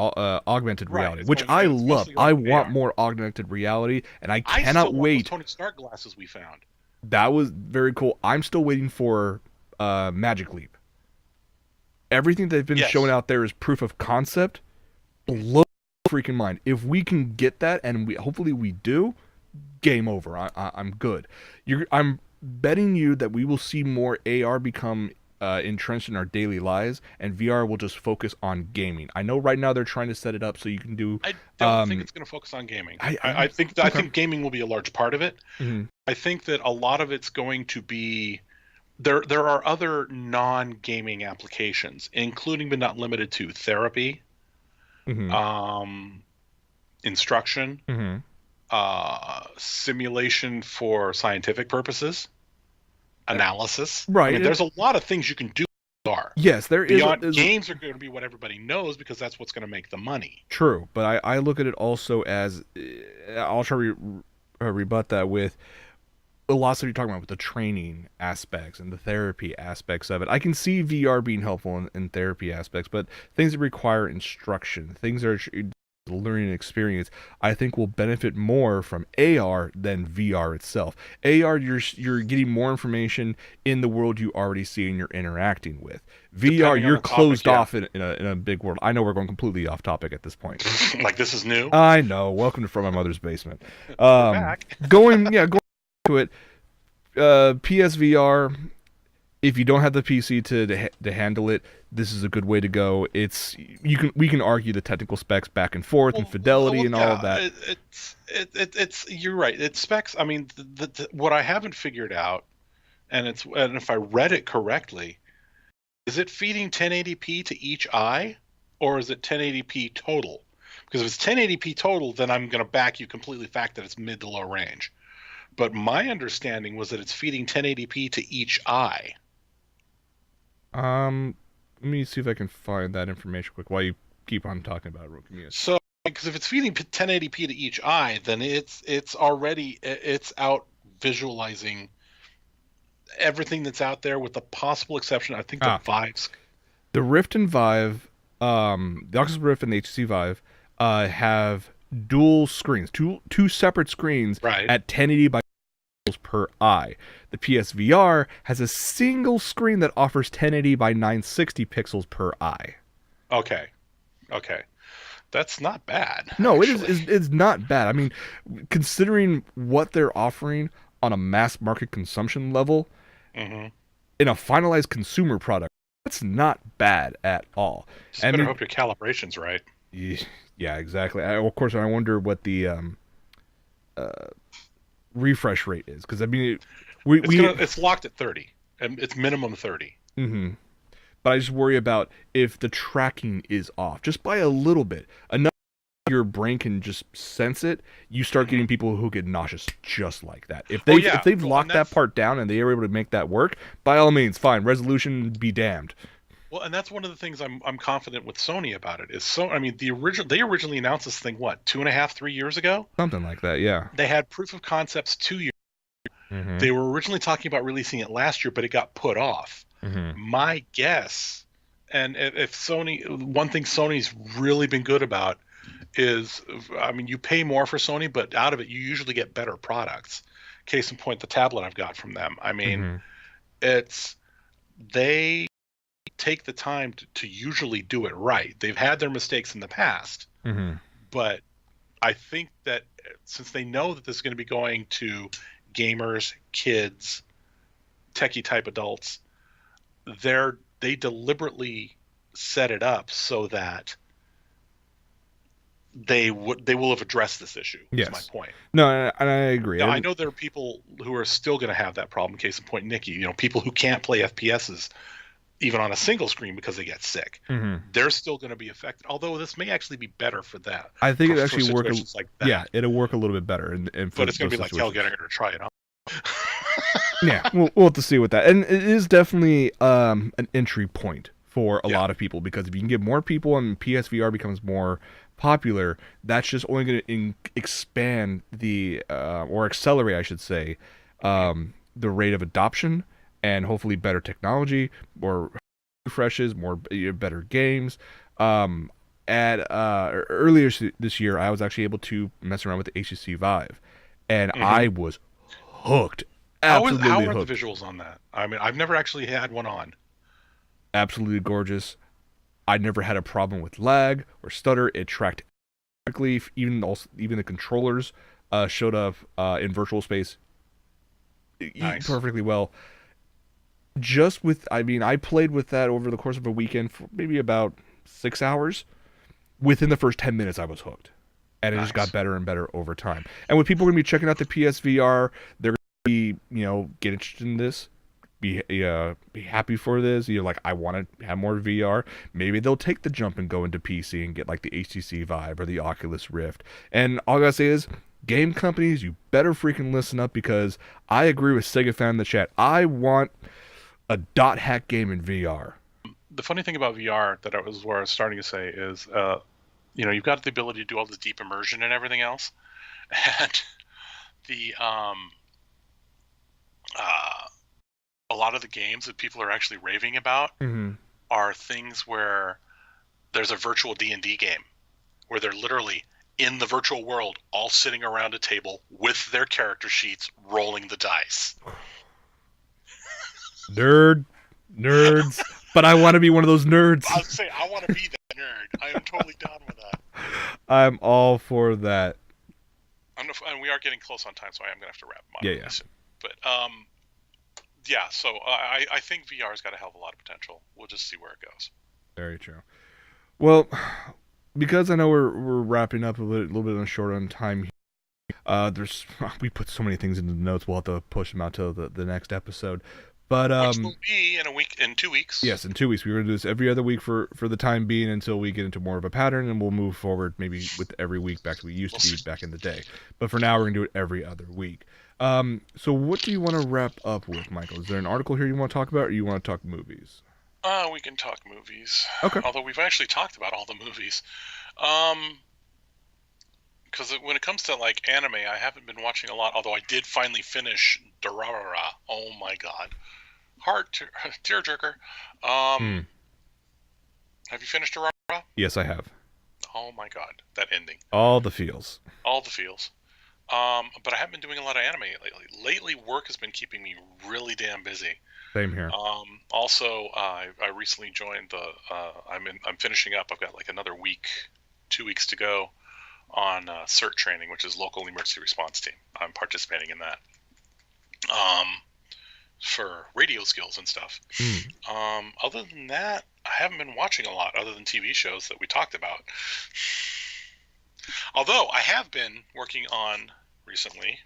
augmented Right. reality, which I It's love. mostly going I for want AR. more augmented reality, and I I cannot still want those wait. Tony Stark glasses we found. That was very cool. I'm still waiting for Magic Leap. Everything they've been showing Yes. out there is proof of concept. Blow freaking mind. If we can get that, and hopefully we do, game over. I'm good. I'm betting you that we will see more AR become entrenched in our daily lives, and VR will just focus on gaming. I know right now they're trying to set it up so you can do. I don't think it's going to focus on gaming. I think I Okay. think gaming will be a large part of it. Mhm. I think that a lot of it's going to be there are other non-gaming applications, including but not limited to therapy, Mhm. um, instruction, Mhm. simulation for scientific purposes, analysis. I Right. mean, there's a lot of things you can do with VR. Yes, Beyond there's games are going to be what everybody knows because that's what's going to make the money. true, but I look at it also as I'll try to rebut that with a lot of stuff you're talking about with the training aspects and the therapy aspects of it. I can see VR being helpful in therapy aspects, but things that require instruction, things that are learning experience, I think will benefit more from AR than VR itself. AR, you're getting more information in the world you already see and you're interacting with. VR, Depending on you're the topic, closed yeah. off in a big world. I know we're going completely off topic at this point. Like this is new. I know. Welcome to From My Mother's Basement. We're back. Going to it. PSVR. If you don't have the PC to handle it, this is a good way to go. We can argue the technical specs back and forth and fidelity and all of Yeah, that. it's you're right. It specs. I mean, what I haven't figured out, and if I read it correctly, is it feeding 1080p to each eye, or is it 1080p total? Because if it's 1080p total, then I'm going to back you completely fact that it's mid to low range. But my understanding was that it's feeding 1080p to each eye. Let me see if I can find that information quick while you keep on talking about it. So, because if it's feeding 1080p to each eye, then it's out visualizing everything that's out there, with the possible exception, I think the Ah, Vives. the Rift and Vive, the Oculus Rift and the HTC Vive, have dual screens, two separate screens Right. at 1080 by per eye. The PSVR has a single screen that offers 1080 by 960 pixels per eye. Okay. Okay. That's not bad, No, actually. it's not bad. I mean, considering what they're offering on a mass market consumption level Hmm. in a finalized consumer product, that's not bad at all. Just I better mean, hope your calibration's right. yeah, exactly. Of course, I wonder what the refresh rate is because I mean, It's locked at 30, and it's minimum 30. mhm. But I just worry about if the tracking is off just by a little bit. Enough your brain can just sense it, you start getting people who get nauseous just like that. Yeah. If they've Well, and locked that part down and they are able to make that work, by all means, fine. Resolution be damned. that's one of the things I'm confident with Sony about it. I mean, they originally announced this thing, what, 2.5, 3 years ago? Something like that, yeah. They had proof of concepts 2 years. Mm-hmm. They were originally talking about releasing it last year, but it got put off. Mm-hmm. My guess, and if Sony, one thing Sony's really been good about is, I mean, you pay more for Sony, but out of it, you usually get better products. Case in point, the tablet I've got from them. I mean, Mm-hmm. they take the time to usually do it right. They've had their mistakes in the past, Mm-hmm. but I think that since they know that this is going to be going to gamers, kids, techie type adults, they deliberately set it up so that they will have addressed this issue. Is my Yes. point. No, and I agree. Now I know there are people who are still going to have that problem. Case in point, Nikki. People who can't play FPSs even on a single screen because they get sick. They're still going to be affected. Although this may actually be better for that. I think it for actually work. situations like that. Yeah, it'll work a little bit better. But it's going to be like hell getting her to try it out. Yeah, we'll have to see with that. And it is definitely an entry point for a lot of people, because if you can get more people and PSVR becomes more popular, that's just only going to expand the or accelerate, I should say, the rate of adoption, and hopefully better technology, more refreshes, more better games. Earlier this year, I was actually able to mess around with the HTC Vive, and I was hooked. How are the visuals on that? I mean, I've never actually had one on. Absolutely gorgeous. I never had a problem with lag or stutter. It tracked correctly. Even the controllers showed up in virtual space perfectly well. I played with that over the course of a weekend for maybe about 6 hours. Within the first 10 minutes, I was hooked. And it just got better and better over time. And when people are going to be checking out the PSVR, they're going to be, get interested in this, be happy for this. Like, I want to have more VR. Maybe they'll take the jump and go into PC and get like the HTC Vive or the Oculus Rift. And all I gotta say is, game companies, you better freaking listen up, because I agree with Sega Fan in the chat. I want a dot hack game in VR. The funny thing about VR that I was starting to say is, you've got the ability to do all the deep immersion and everything else, and the a lot of the games that people are actually raving about are things where there's a virtual D&D game where they're literally in the virtual world, all sitting around a table with their character sheets, rolling the dice. Nerds. But I want to be one of those nerds. I was saying, I want to be that nerd. I am totally down with that. I'm all for that. And we are getting close on time, so I am going to have to wrap them up. Yeah. But, so I think VR's got a hell of a lot of potential. We'll just see where it goes. Very true. Well, because I know we're wrapping up a little bit short on time here, we put so many things into the notes, we'll have to push them out till the next episode. But which will be in 2 weeks. Yes, in 2 weeks. We're going to do this every other week for the time being, until we get into more of a pattern, and we'll move forward maybe with every week back to we used to be back in the day. But for now, we're going to do it every other week. So what do you want to wrap up with, Michael? Is there an article here you want to talk about, or you want to talk movies? We can talk movies. Okay. Although we've actually talked about all the movies. Because when it comes to like anime, I haven't been watching a lot. Although I did finally finish Durarara. Oh my god, tearjerker. Have you finished Durarara? Yes, I have. Oh my god, that ending. All the feels. But I haven't been doing a lot of anime lately. Lately, work has been keeping me really damn busy. Same here. Also, I recently joined the. I'm finishing up. I've got like another 2 weeks to go on CERT training, which is Local Emergency Response Team. I'm participating in that. For radio skills and stuff. Other than that, I haven't been watching a lot other than TV shows that we talked about. Although I have been working on recently.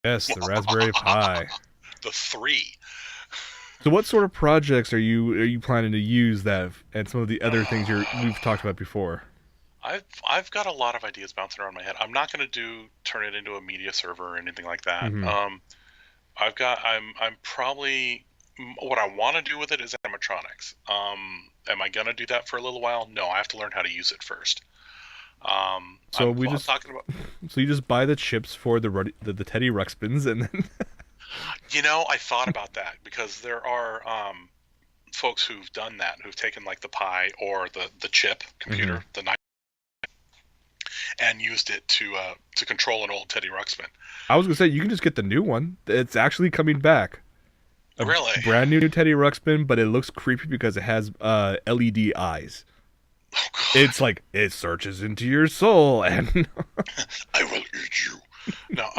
Yes, the Raspberry Pi. The 3. So what sort of projects are you planning to use that, and some of the other things we've talked about before? I've got a lot of ideas bouncing around my head. I'm not going to turn it into a media server or anything like that. I'm probably, what I want to do with it is animatronics. Am I going to do that for a little while? No, I have to learn how to use it first. So you just buy the chips for the Teddy Ruxpins, and then I thought about that, because there are folks who've done that, who've taken like the Pi or the chip computer, the and used it to control an old Teddy Ruxpin. I was gonna say, you can just get the new one. It's actually coming back. Really? Brand new Teddy Ruxpin, but it looks creepy because it has LED eyes. Oh God, It's like it searches into your soul, and I will eat you. No,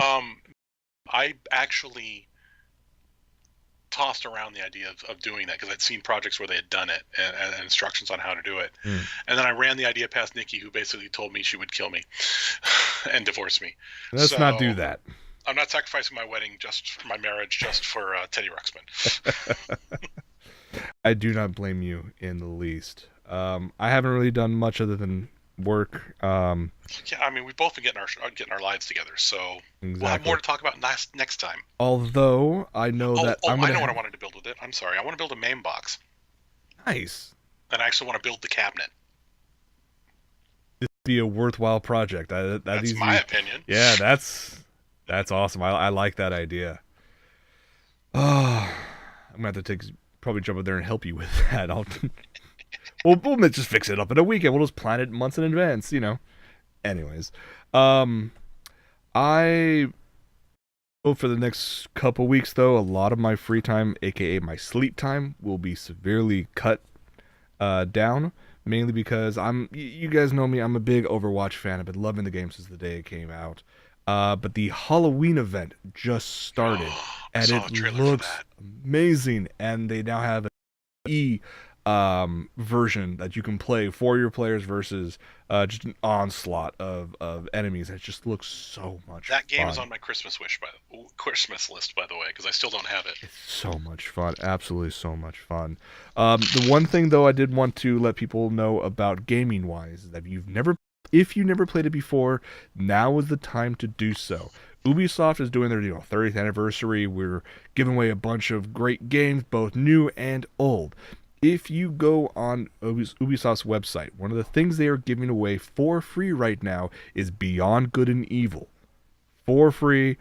I actually tossed around the idea of doing that because I'd seen projects where they had done it and instructions on how to do it. And then I ran the idea past Nikki, who basically told me she would kill me and divorce me. let's not do So that. I'm not sacrificing my wedding my marriage just for Teddy Ruxpin. I do not blame you in the least. I haven't really done much other than work. Yeah, I mean, we've both been getting our lives together, so we'll have Exactly. more to talk about next time. Although I know that I'm I gonna know what I wanted to build with it. I'm sorry, I want to build a main box, nice. and I actually want to build the cabinet. This would be a worthwhile project. That That's my easy. opinion. Yeah, that's awesome. I like that idea. Oh, I'm gonna have to probably jump up there and help you with that. We'll just fix it up in a weekend. We'll just plan it months in advance, you know. Anyways, um, I for the next couple weeks though, a lot of my free time, aka my sleep time, will be severely cut down. Mainly because you guys know me, I'm a big Overwatch fan. I've been loving the game since the day it came out. But the Halloween event just started, I and saw it a trailer for looks that. amazing. And they now have E version that you can play for your players versus just an onslaught of enemies. It just looks so much That game is fun. on my Christmas list, by the way, because I still don't have it. It's so much fun. Absolutely so much fun. The one thing though I did want to let people know about gaming wise is that if you never played it before, now is the time to do so. Ubisoft is doing their 30th anniversary. We're giving away a bunch of great games, both new and old. If you go on Ubisoft's website, one of the things they are giving away for free right now is Beyond Good and Evil. For free,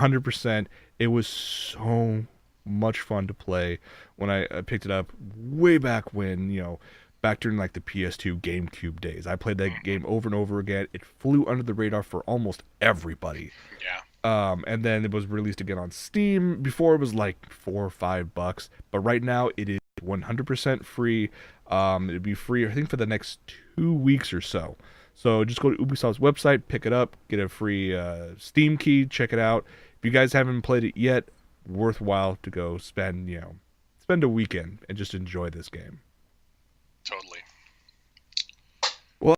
100%. It was so much fun to play when I picked it up way back when, back during like the PS2 GameCube days. I played that game over and over again. It flew under the radar for almost everybody. Yeah. And then it was released again on Steam. Before it was like $4 or $5, but right now it is 100% free. It'll be free, I think, for the next 2 weeks or so. So just go to Ubisoft's website, pick it up, get a free Steam key, check it out. If you guys haven't played it yet, worthwhile to go spend a weekend and just enjoy this game. Totally. Well,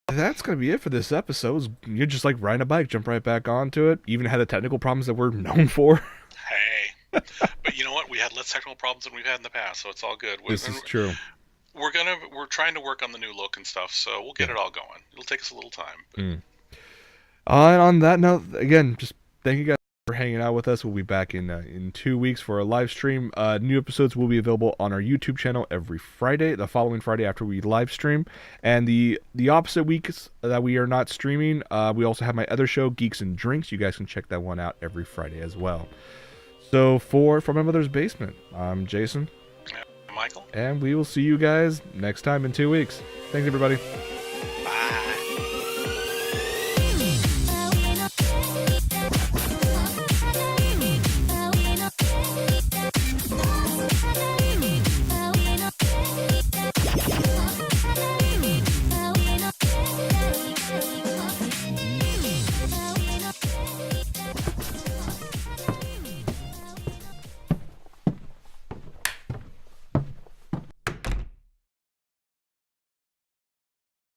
that's gonna be it for this episode. You're just like riding a bike, jump right back onto it. Even had the technical problems that we're known for. Hey. But you know what? We had less technical problems than we've had in the past, so it's all good. This is true. We're trying to work on the new look and stuff, so we'll get it all going. It'll take us a little time. But... And on that note, again, just thank you guys for hanging out with us. We'll be back in 2 weeks for a live stream. New episodes will be available on our YouTube channel every Friday, the following Friday after we live stream. And the opposite weeks that we are not streaming, we also have my other show, Geeks and Drinks. You guys can check that one out every Friday as well. So from my mother's basement, I'm Jason. Michael? And we will see you guys next time in 2 weeks. Thanks, everybody.